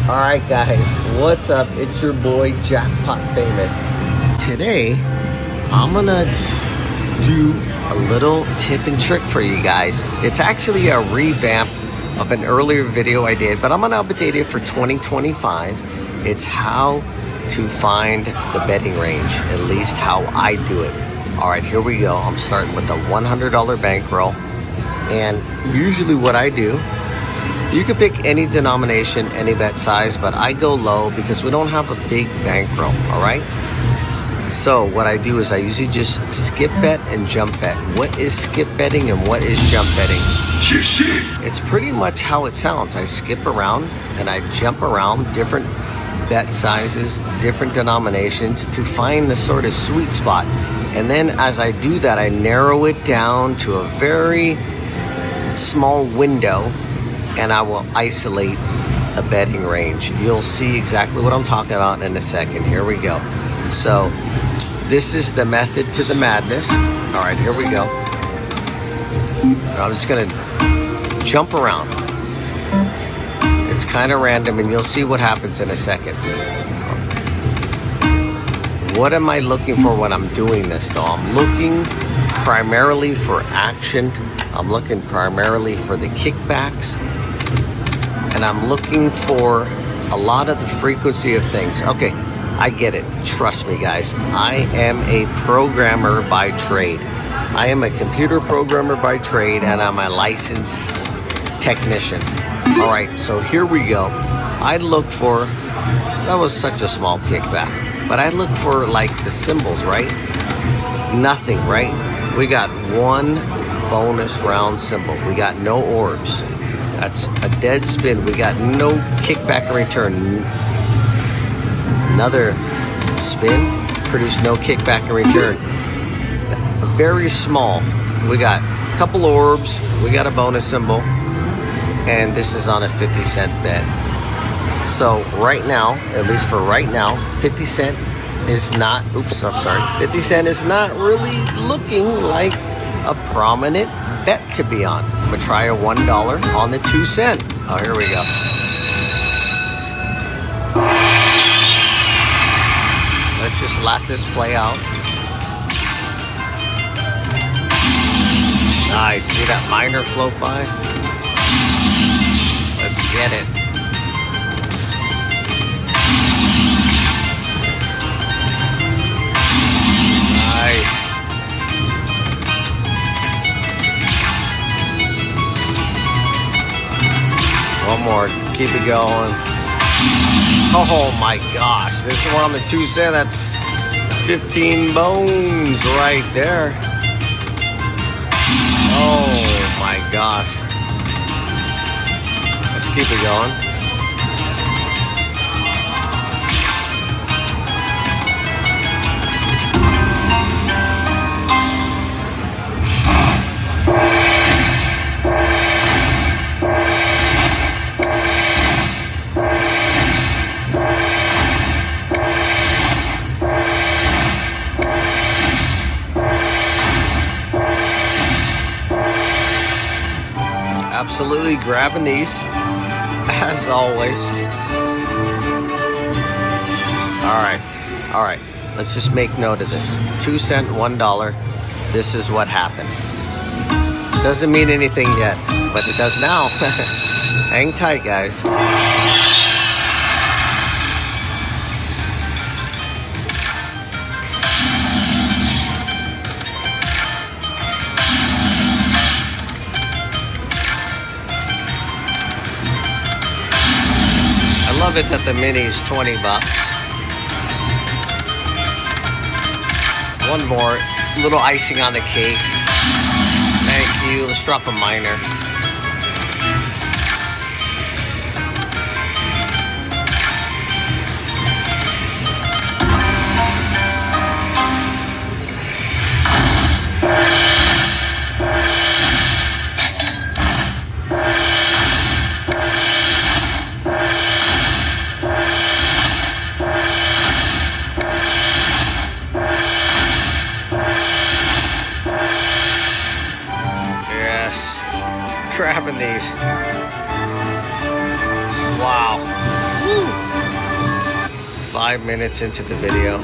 Alright guys, what's up? It's your boy Jackpot Famous. Today, I'm gonna do a little tip and trick for you guys. It's actually a revamp of an earlier video I did, but I'm gonna update it for 2025. It's how to find the betting range, at least how I do it. Alright, here we go. I'm starting with a $100 bankroll. And usually what I do, you can pick any denomination, any bet size, but I go low because we don't have a big bankroll, all right? So what I do is I usually just skip bet and jump bet. What is skip betting and what is jump betting? It's pretty much how it sounds. I skip around and I jump around different bet sizes, different denominations to find the sort of sweet spot. And then as I do that, I narrow it down to a very small window, and I will isolate a betting range. You'll see exactly what I'm talking about in a second. Here we go. So this is the method to the madness. All right, here we go. I'm just gonna jump around. It's kind of random, and you'll see what happens in a second. What am I looking for when I'm doing this though? I'm looking primarily for action. I'm looking primarily for the kickbacks. And I'm looking for a lot of the frequency of things. Okay, I get it. Trust me, guys. I am a programmer by trade. I am a computer programmer by trade, and I'm a licensed technician. All right, so here we go. I look for, that was such a small kickback, but I look for like the symbols, right? Nothing, right? We got one bonus round symbol. We got no orbs. That's a dead spin. We got no kickback in return. Another spin, produced no kickback in return. Very small. We got a couple orbs. We got a bonus symbol. And this is on a 50-cent bet. So right now, at least for right now, 50 cent is not, oops, I'm sorry. 50 cent is not really looking like a prominent bet to be on. I'm gonna try a $1 on the 2 cent. Oh, here we go. Let's just let this play out. Nice, see that minor float by? Let's get it. Nice. One more, keep it going. Oh my gosh, this one on the 2 cent, that's 15 bones right there. Oh my gosh. Let's keep it going. Absolutely grabbing these, as always. All right, let's just make note of this. 2 cent, $1, this is what happened. Doesn't mean anything yet, but it does now. Hang tight, guys. I love it that the mini is 20 bucks. One more, little icing on the cake. Thank you. Let's drop a minor. Grabbing these. Wow. Woo. 5 minutes into the video.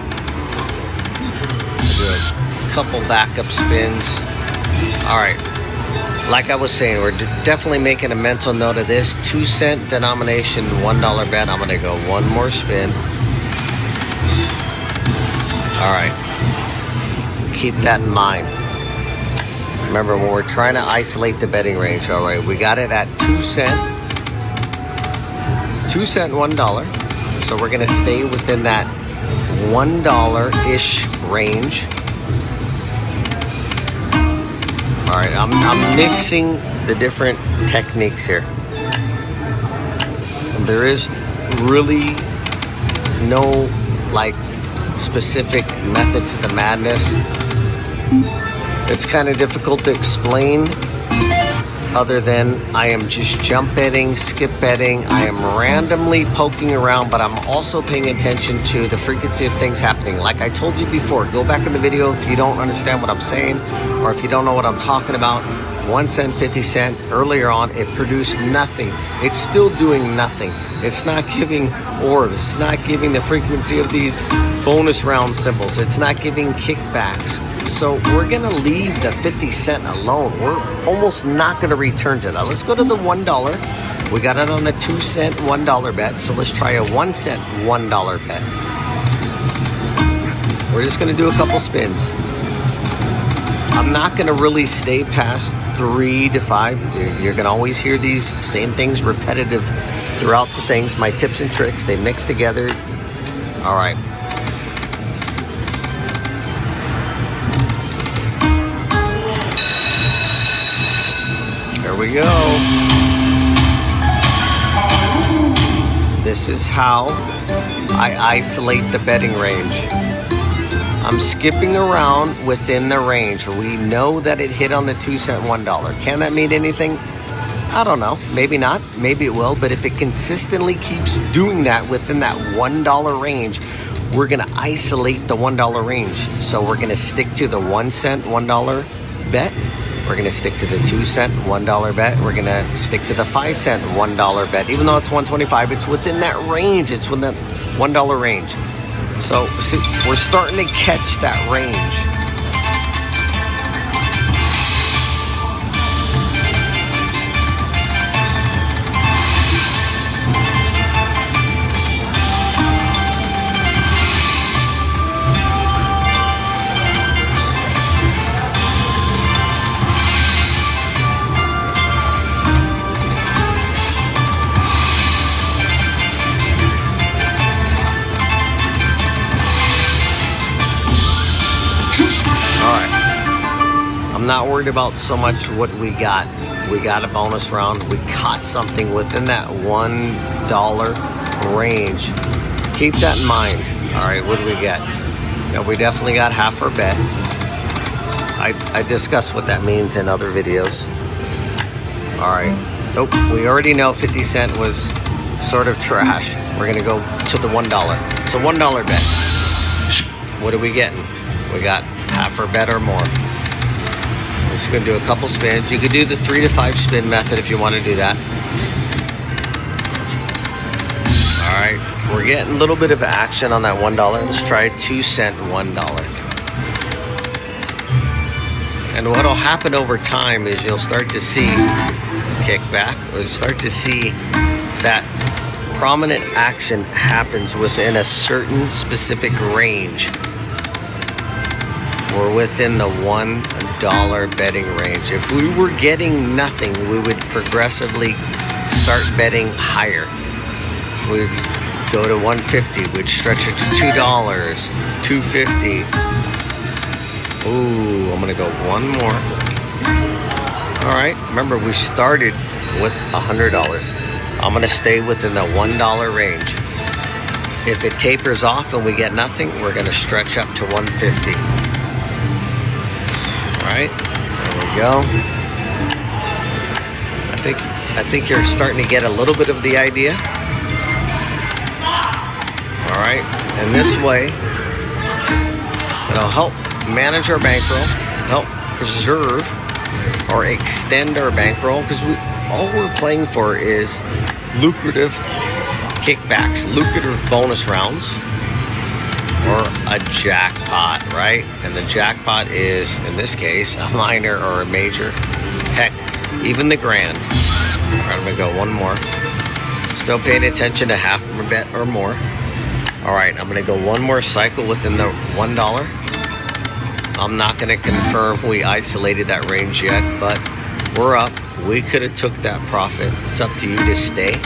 Do a couple backup spins. All right, like I was saying, we're definitely making a mental note of this. 2-cent denomination, $1 bet. I'm gonna go one more spin. All right, keep that in mind. Remember, when we're trying to isolate the betting range, all right, we got it at 2 cent, $1. So we're gonna stay within that $1-ish range. All right, I'm mixing the different techniques here. There is really no like specific method to the madness. It's kind of difficult to explain other than I am just jump betting, skip betting. I am randomly poking around, but I'm also paying attention to the frequency of things happening. Like I told you before, go back in the video if you don't understand what I'm saying or if you don't know what I'm talking about. 1 cent, 50 cent, earlier on, it produced nothing. It's still doing nothing. It's not giving orbs. It's not giving the frequency of these bonus round symbols. It's not giving kickbacks. So we're gonna leave the 50 cent alone. We're almost not gonna return to that. Let's go to the $1. We got it on a 2 cent, $1 bet. So let's try a 1 cent, $1 bet. We're just gonna do a couple spins. I'm not gonna really stay past 3 to 5. You're gonna always hear these same things repetitive throughout the things. My tips and tricks, they mix together. All right. There we go. This is how I isolate the betting range. I'm skipping around within the range. We know that it hit on the 2 cent, $1. Can that mean anything? I don't know. Maybe not. Maybe it will. But if it consistently keeps doing that within that $1 range, we're going to isolate the $1 range. So we're going to stick to the 1 cent, $1 bet. We're going to stick to the 2 cent, $1 bet. We're going to stick to the 5 cent, $1 bet. Even though it's 125, it's within that range. It's within that $1 range. So see, we're starting to catch that range. I'm not worried about so much what we got. We got a bonus round. We caught something within that $1 range. Keep that in mind. All right, what do we get? Now, we definitely got half our bet. I discussed what that means in other videos. All right. Nope, we already know 50 cent was sort of trash. We're going to go to the $1. So $1 bet. What are we getting? We got half our bet or more. I'm just going to do a couple spins. You could do the 3 to 5 spin method if you want to do that. All right, we're getting a little bit of action on that $1. Let's try 2 cent, $1. And what will happen over time is you'll start to see kickback. You'll start to see that prominent action happens within a certain specific range. We're within the $1 betting range. If we were getting nothing, we would progressively start betting higher. We'd go to 150, we'd stretch it to $2, $2.50. Ooh, I'm gonna go one more. All right, remember we started with $100. I'm gonna stay within the $1 range. If it tapers off and we get nothing, we're gonna stretch up to 150. All right, there we go. I think you're starting to get a little bit of the idea. All right, and this way, it'll help manage our bankroll, help preserve or extend our bankroll, because all we're playing for is lucrative kickbacks, lucrative bonus rounds. or a jackpot, right? And the jackpot is, in this case, a minor or a major. Heck, even the grand. All right, I'm gonna go one more. Still paying attention to half of a bet or more. All right, I'm gonna go one more cycle within the $1. I'm not gonna confirm we isolated that range yet, but we're up. We could have took that profit. It's up to you to stay.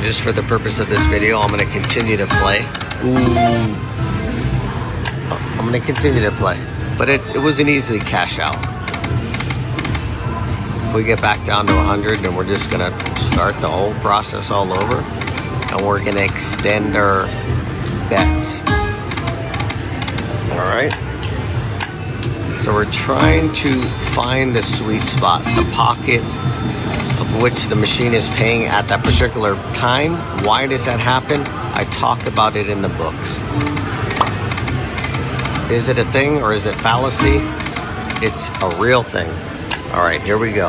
Just for the purpose of this video, I'm gonna continue to play. Ooh. I'm gonna continue to play, but it was an easy cash out. If we get back down to 100, then we're just gonna start the whole process all over, and we're gonna extend our bets. All right. So we're trying to find the sweet spot, the pocket of which the machine is paying at that particular time. Why does that happen? I talk about it in the books. Is it a thing or is it fallacy? It's a real thing. All right, here we go.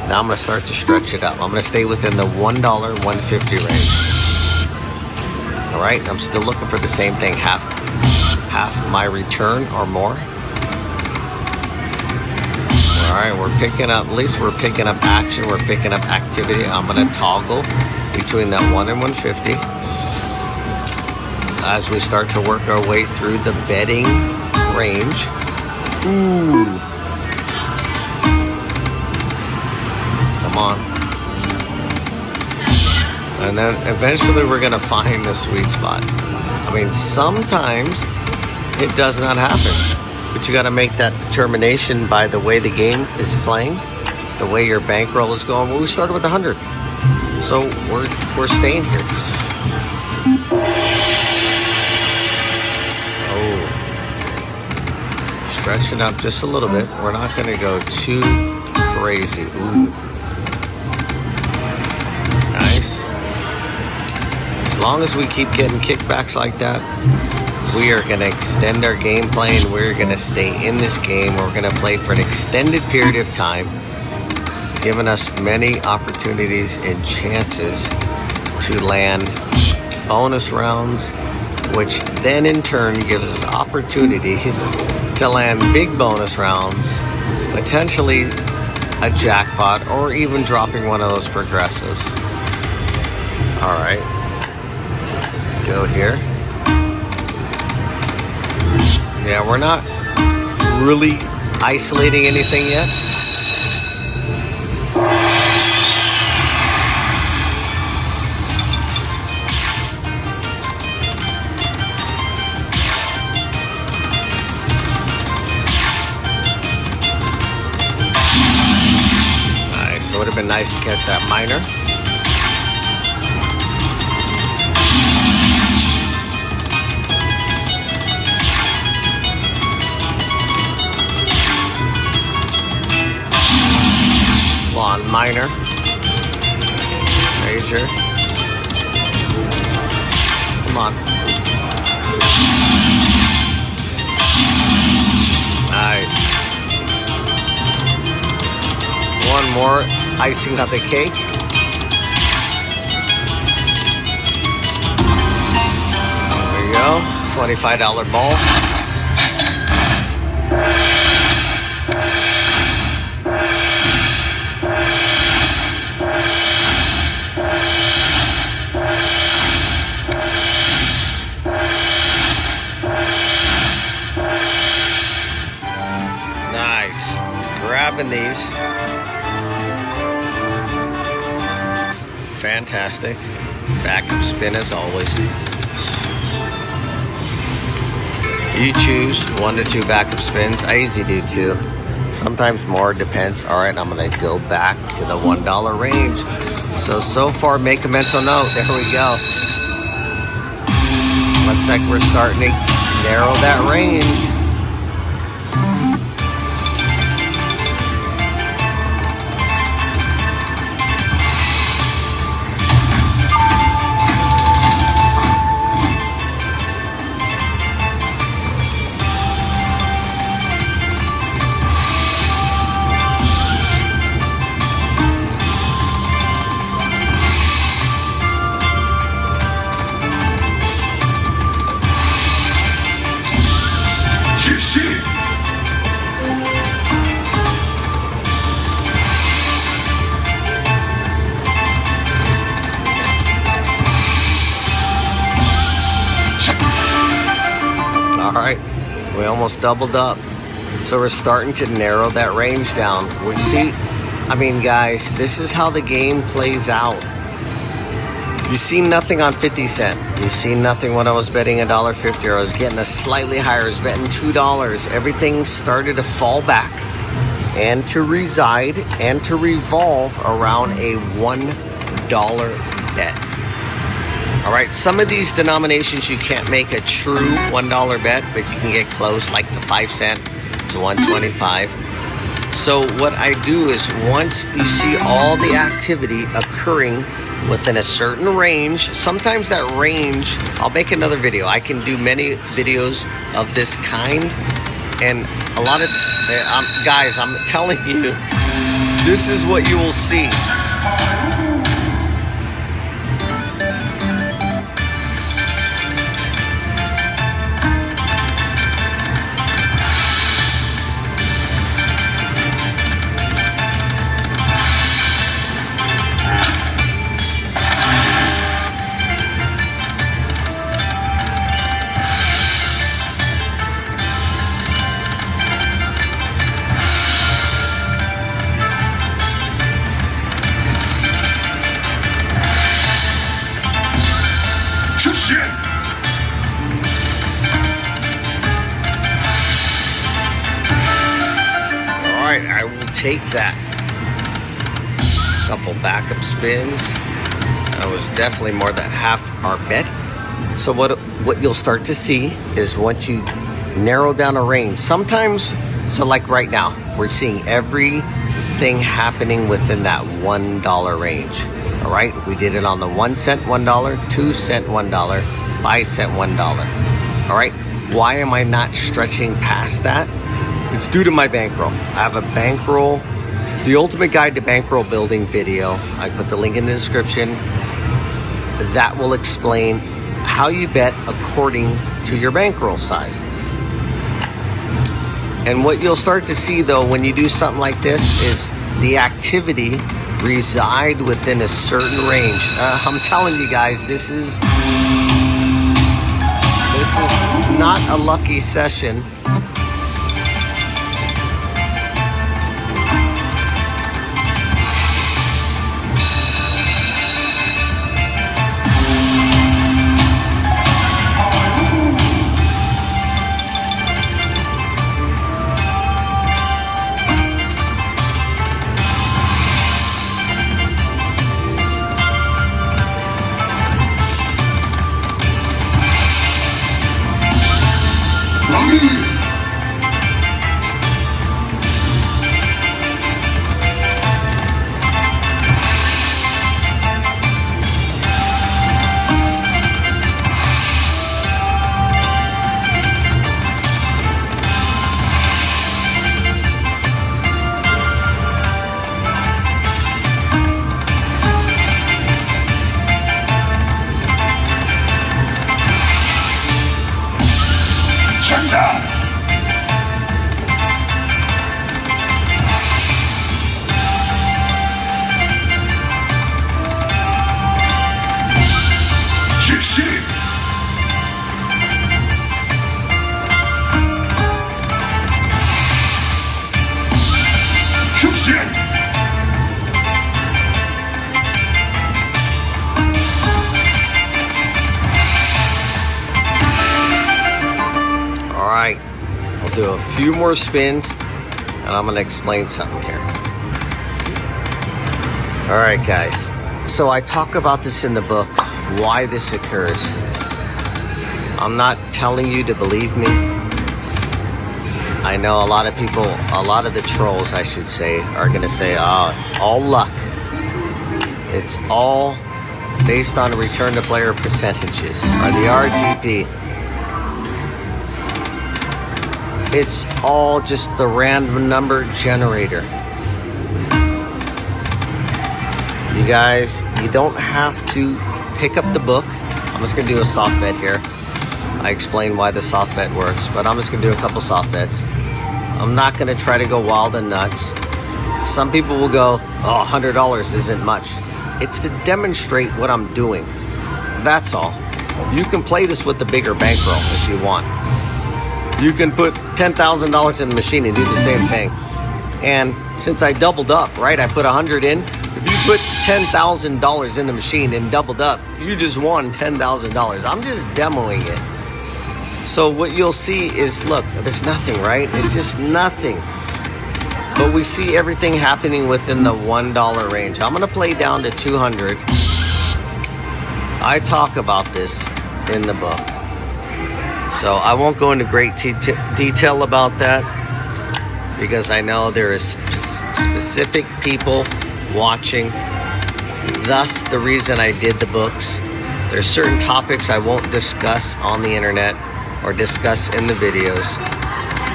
Now I'm gonna start to stretch it up. I'm gonna stay within the $1, $1.50 range. All right, I'm still looking for the same thing, half my return or more. All right, we're picking up, at least we're picking up action, we're picking up activity. I'm gonna toggle between that 1 and 150 as we start to work our way through the betting range. Ooh. Come on. And then eventually we're gonna find the sweet spot. I mean, sometimes it does not happen, but you gotta make that determination by the way the game is playing, the way your bankroll is going. Well, we started with 100, so we're staying here. Stretching up just a little bit. We're not going to go too crazy. Ooh. Nice. As long as we keep getting kickbacks like that, we are going to extend our game play, and we're going to stay in this game. We're going to play for an extended period of time, giving us many opportunities and chances to land bonus rounds, which then in turn gives us opportunities to land big bonus rounds, potentially a jackpot, or even dropping one of those progressives. All right, let's go here. Yeah, we're not really isolating anything yet. Would have been nice to catch that minor. Come on, minor. Major. Come on. Nice. One more. Icing on the cake. There we go. $25 ball. Nice. Grabbing these. Fantastic. Backup spin as always. You choose 1 to 2 backup spins. I usually do 2. Sometimes more, depends. All right, I'm gonna go back to the $1 range. So far, make a mental note. There we go. Looks like we're starting to narrow that range. All right, we almost doubled up. So we're starting to narrow that range down. We see, I mean, guys, this is how the game plays out. You see nothing on 50 cent. You see nothing when I was betting $1.50, or I was getting a slightly higher. I was betting $2. Everything started to fall back and to reside and to revolve around a $1 bet. All right, some of these denominations you can't make a true $1 bet, but you can get close, like the 5 cent to 125. So what I do is, once you see all the activity occurring within a certain range, sometimes that range, I'll make another video. I can do many videos of this kind, and a lot of guys, I'm telling you, this is what you will see. Alright, I will take that. Couple backup spins. That was definitely more than half our bet. So what you'll start to see is, once you narrow down a range, sometimes, so like right now, we're seeing everything happening within that $1 range. All right, we did it on the 1 cent $1, 2 cent $1, 5 cent $1. All right, why am I not stretching past that? It's due to my bankroll. I have a bankroll, the ultimate guide to bankroll building video. I put the link in the description. That will explain how you bet according to your bankroll size. And what you'll start to see, though, when you do something like this, is the activity reside within a certain range. I'm telling you guys, this is not a lucky session. Alright, I'll do a few more spins and I'm going to explain something here. Alright guys, so I talk about this in the book, why this occurs. I'm not telling you to believe me. I know a lot of people, a lot of the trolls I should say, are going to say, oh, it's all luck. It's all based on return to player percentages, or the RTP. It's all just the random number generator. You guys, you don't have to pick up the book. I'm just going to do a soft bet here. I explain why the soft bet works, but I'm just going to do a couple soft bets. I'm not going to try to go wild and nuts. Some people will go, oh, $100 isn't much. It's to demonstrate what I'm doing. That's all. You can play this with the bigger bankroll if you want. You can put $10,000 in the machine and do the same thing. And since I doubled up, right, I put 100 in. If you put $10,000 in the machine and doubled up, you just won $10,000. I'm just demoing it. So what you'll see is, look, there's nothing, right? It's just nothing. But we see everything happening within the $1 range. I'm gonna play down to 200. I talk about this in the book. So I won't go into great detail about that, because I know there is specific people watching. Thus the reason I did the books. There's certain topics I won't discuss on the internet or discuss in the videos,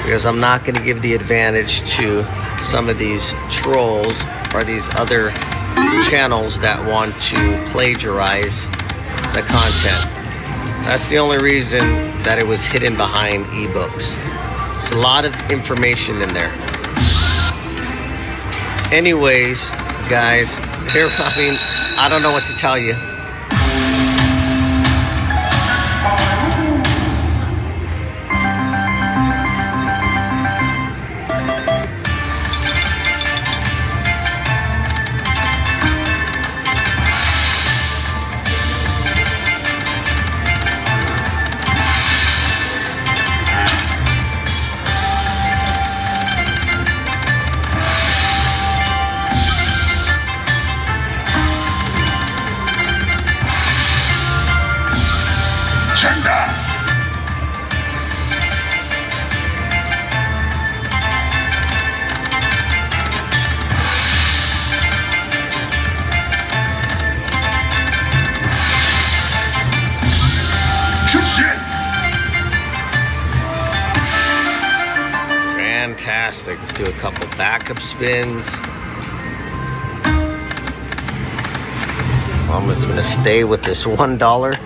because I'm not going to give the advantage to some of these trolls or these other channels that want to plagiarize the content. That's the only reason that it was hidden behind ebooks. There's a lot of information in there. Anyways, guys, here, I mean, I don't know what to tell you. Fantastic. Let's do a couple backup spins. I'm just going to stay with this $1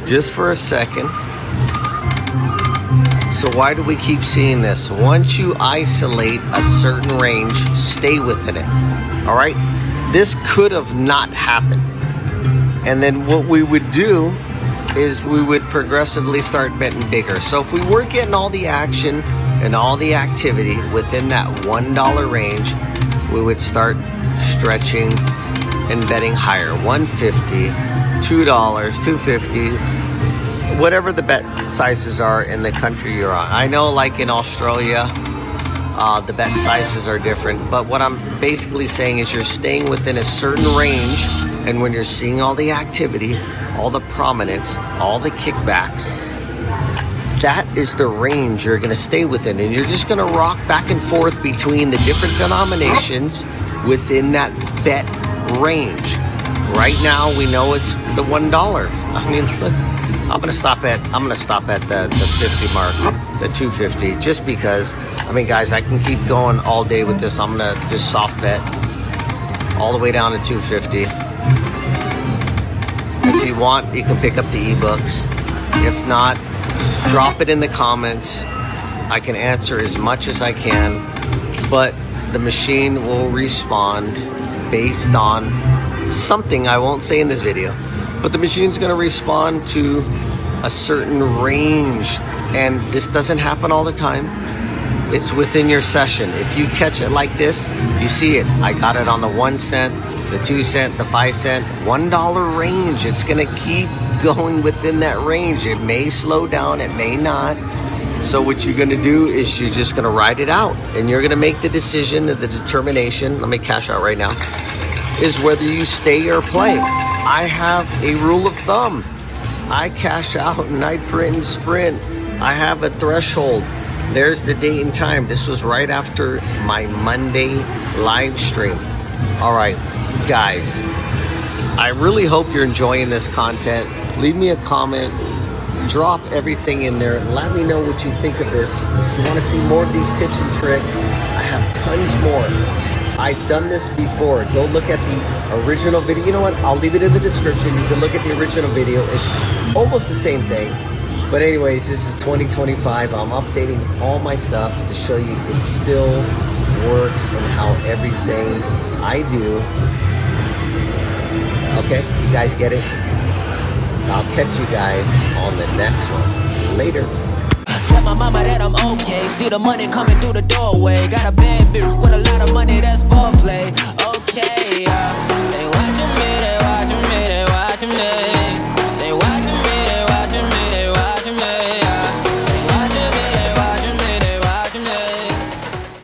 just for a second. So why do we keep seeing this? Once you isolate a certain range, stay within it. All right? This could have not happened. And then what we would do is we would progressively start betting bigger. So if we weren't getting all the action and all the activity within that $1 range, we would start stretching and betting higher. $1.50, $2, $2.50, whatever the bet sizes are in the country you're on. I know, like in Australia, the bet sizes are different, but what I'm basically saying is you're staying within a certain range, and when you're seeing all the activity, all the prominence, all the kickbacks, that is the range you're going to stay within, and you're just going to rock back and forth between the different denominations within that bet range. Right now, we know it's the $1. I mean, I'm going to stop at the 50 mark, the 250, just because. I mean, guys, I can keep going all day with this. I'm going to just soft bet all the way down to 250. If you want, you can pick up the ebooks. If not, drop it in the comments. I can answer as much as I can, but the machine will respond based on something I won't say in this video, but the machine's going to respond to a certain range, and this doesn't happen all the time. It's within your session. If you catch it like this, you see it. I got it on the 1 cent, the 2 cent, the 5 cent, $1 range. It's going to keep going within that range. It may slow down, it may not. So what you're going to do is you're just going to ride it out, and you're going to make the decision, the determination. Let me cash out right now. Is whether you stay or play. I have a rule of thumb. I cash out and I print and sprint. I have a threshold. There's the date and time. This was right after my Monday live stream. All right, guys, I really hope you're enjoying this content. Leave me a comment. Drop everything in there. Let me know what you think of this. If you want to see more of these tips and tricks, I have tons more. I've done this before. Go look at the original video. You know what? I'll leave it in the description. You can look at the original video. It's almost the same thing. But anyways, this is 2025. I'm updating all my stuff to show you it still works and how everything I do. Okay, you guys get it? I'll catch you guys on the next one. Later. tell my mama that I'm okay. See the money coming through the doorway. Got a bad bitch with a lot of money, that's foreplay.